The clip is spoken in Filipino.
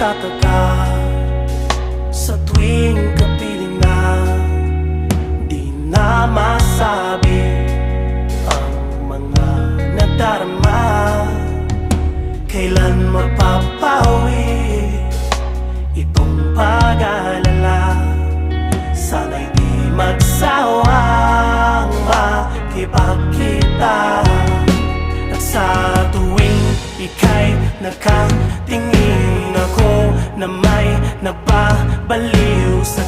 nagtataka sa tuwing kapiling na di na masabi ang mga nadarama. Kailan mapapawi itong pag-aalala? Sana'y di magsawang makipagkita. At sa tuwing ika'y nakatingin, ako na may nagbabaliw sa